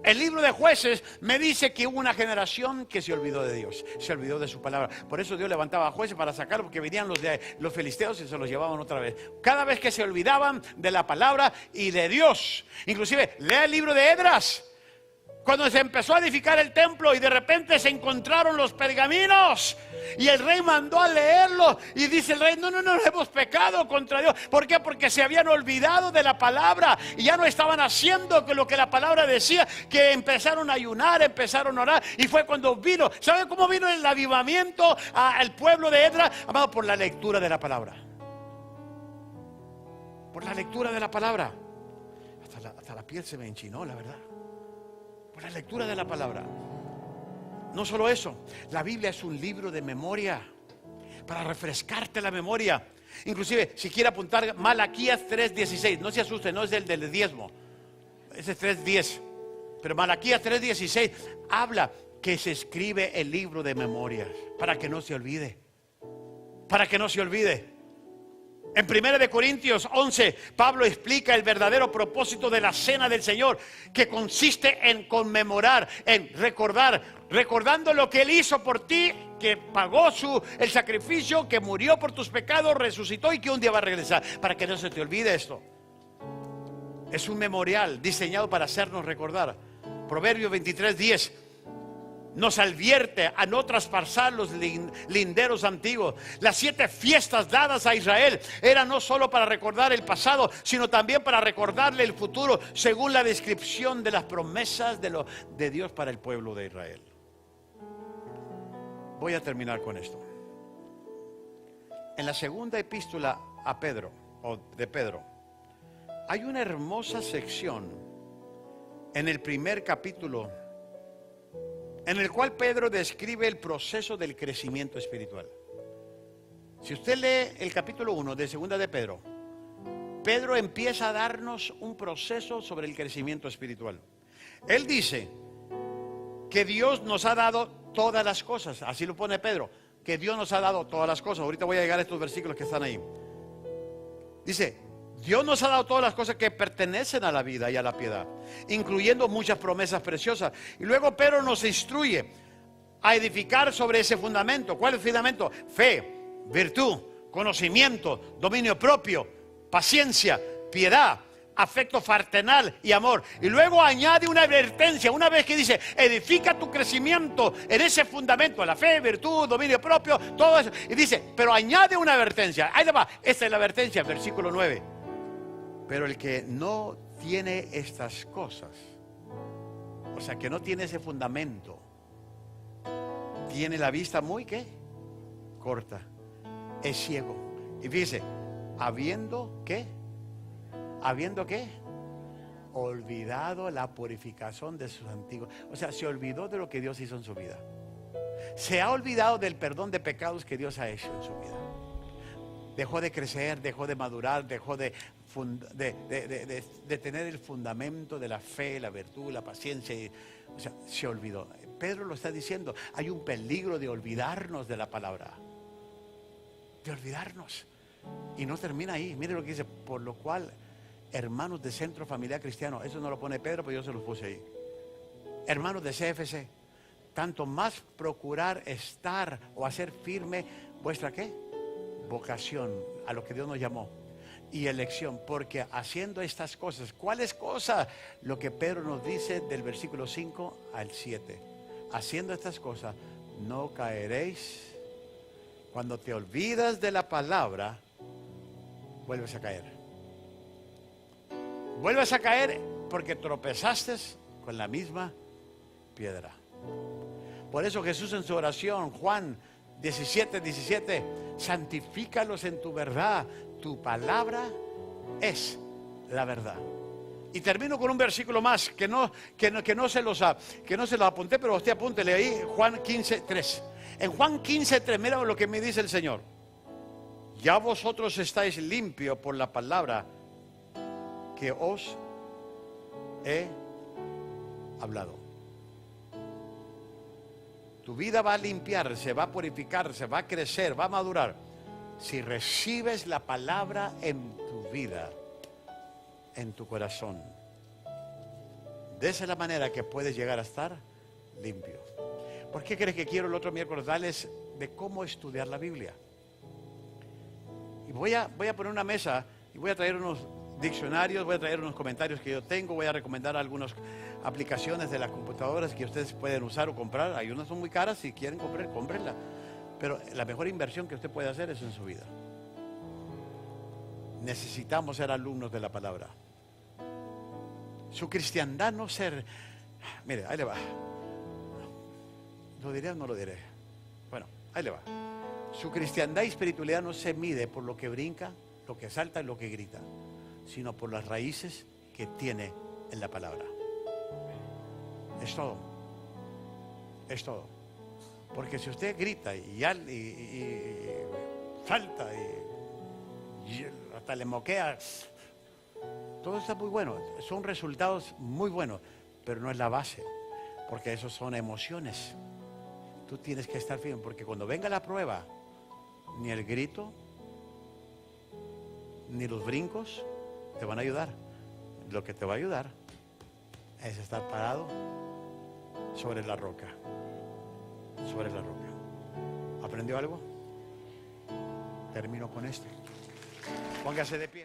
El libro de Jueces me dice que hubo una generación que se olvidó de Dios, se olvidó de su palabra. Por eso Dios levantaba a jueces para sacarlos, porque venían los filisteos y se los llevaban otra vez. Cada vez que se olvidaban de la palabra y de Dios. Inclusive, lea el libro de Esdras. Cuando se empezó a edificar el templo y de repente se encontraron los pergaminos y el rey mandó a leerlo y dice el rey, no, hemos pecado contra Dios. ¿Por qué? Porque se habían olvidado de la palabra y ya no estaban haciendo lo que la palabra decía, que empezaron a ayunar, empezaron a orar, y fue cuando vino. ¿Saben cómo vino el avivamiento al pueblo de Esdras? Amado, por la lectura de la palabra. Por la lectura de la palabra. Hasta la piel se me enchinó, la verdad. Por la lectura de la palabra. No solo eso, la Biblia es un libro de memoria para refrescarte la memoria. Inclusive, si quiere apuntar, Malaquías 3:16. No se asuste, no es el del diezmo, ese es 3:10. Pero Malaquías 3:16 habla que se escribe el libro de memorias para que no se olvide. Para que no se olvide. En 1 Corintios 11, Pablo explica el verdadero propósito de la cena del Señor, que consiste en conmemorar, en recordando lo que Él hizo por ti, que pagó el sacrificio, que murió por tus pecados, resucitó y que un día va a regresar. Para que no se te olvide esto. Es un memorial diseñado para hacernos recordar. Proverbios 23:10 nos advierte a no traspasar los linderos antiguos. Las 7 fiestas dadas a Israel eran no solo para recordar el pasado, sino también para recordarle el futuro, según la descripción de las promesas de Dios para el pueblo de Israel. Voy a terminar con esto. En la segunda epístola a Pedro, o de Pedro, hay una hermosa sección en el primer capítulo, en el cual Pedro describe el proceso del crecimiento espiritual. Si usted lee el capítulo 1 de segunda de Pedro, Pedro empieza a darnos un proceso sobre el crecimiento espiritual. Él dice que Dios nos ha dado todas las cosas, así lo pone Pedro, que Dios nos ha dado todas las cosas. Ahorita voy a llegar a estos versículos que están ahí. Dice, Dios nos ha dado todas las cosas que pertenecen a la vida y a la piedad, incluyendo muchas promesas preciosas. Y luego Pedro nos instruye a edificar sobre ese fundamento. ¿Cuál es el fundamento? Fe, virtud, conocimiento, dominio propio, paciencia, piedad, afecto fraternal y amor. Y luego añade una advertencia, una vez que dice, edifica tu crecimiento en ese fundamento, la fe, virtud, dominio propio, todo eso. Y dice, pero añade una advertencia. Ahí va, esta es la advertencia, versículo 9. Pero el que no tiene estas cosas, o sea, que no tiene ese fundamento, tiene la vista muy, ¿qué? Corta, es ciego. Y fíjese, habiendo qué, olvidado la purificación de sus antiguos. O sea, se olvidó de lo que Dios hizo en su vida. Se ha olvidado del perdón de pecados que Dios ha hecho en su vida. Dejó de crecer, dejó de madurar, dejó de tener el fundamento de la fe, la virtud, la paciencia. O sea, se olvidó. Pedro lo está diciendo, hay un peligro de olvidarnos de la palabra. De olvidarnos. Y no termina ahí. Mire lo que dice, por lo cual, hermanos de Centro Familiar Cristiano, eso no lo pone Pedro, pero yo se los puse ahí. Hermanos de CFC, tanto más procurar estar o hacer firme vuestra ¿qué? Vocación, a lo que Dios nos llamó, y elección, porque haciendo estas cosas, ¿cuáles cosas? Lo que Pedro nos dice del versículo 5 al 7, haciendo estas cosas no caeréis. Cuando te olvidas de la palabra, vuelves a caer. Vuelves a caer porque tropezaste con la misma piedra. Por eso Jesús en su oración, Juan 17:17, santifícalos en tu verdad, tu palabra es la verdad. Y termino con un versículo más que no se los apunté, pero usted apúntele ahí, Juan 15:3. En Juan 15:3, mira lo que me dice el Señor. Ya vosotros estáis limpios por la palabra que os he hablado. Tu vida va a limpiarse, va a purificarse, va a crecer, va a madurar si recibes la palabra en tu vida, en tu corazón. De esa es la manera que puedes llegar a estar limpio. ¿Por qué crees que quiero el otro miércoles darles de cómo estudiar la Biblia? Y voy a poner una mesa y voy a traer unos diccionarios, voy a traer unos comentarios que yo tengo, voy a recomendar algunas aplicaciones de las computadoras que ustedes pueden usar o comprar. Hay unas son muy caras, si quieren comprar, cómprenla. Pero la mejor inversión que usted puede hacer es en su vida. Necesitamos ser alumnos de la palabra. Su cristiandad no ser... Mire, ahí le va. ¿Lo diré o no lo diré? Bueno, ahí le va. Su cristiandad y espiritualidad no se mide por lo que brinca, lo que salta y lo que grita, sino por las raíces que tiene en la palabra. Es todo. Es todo. Porque si usted grita y salta y hasta le moquea, todo está muy bueno. Son resultados muy buenos, pero no es la base, porque esos son emociones. Tú tienes que estar firme, porque cuando venga la prueba, ni el grito, ni los brincos te van a ayudar. Lo que te va a ayudar es estar parado sobre la roca. Sobre la roca. ¿Aprendió algo? Termino con esto. Póngase de pie.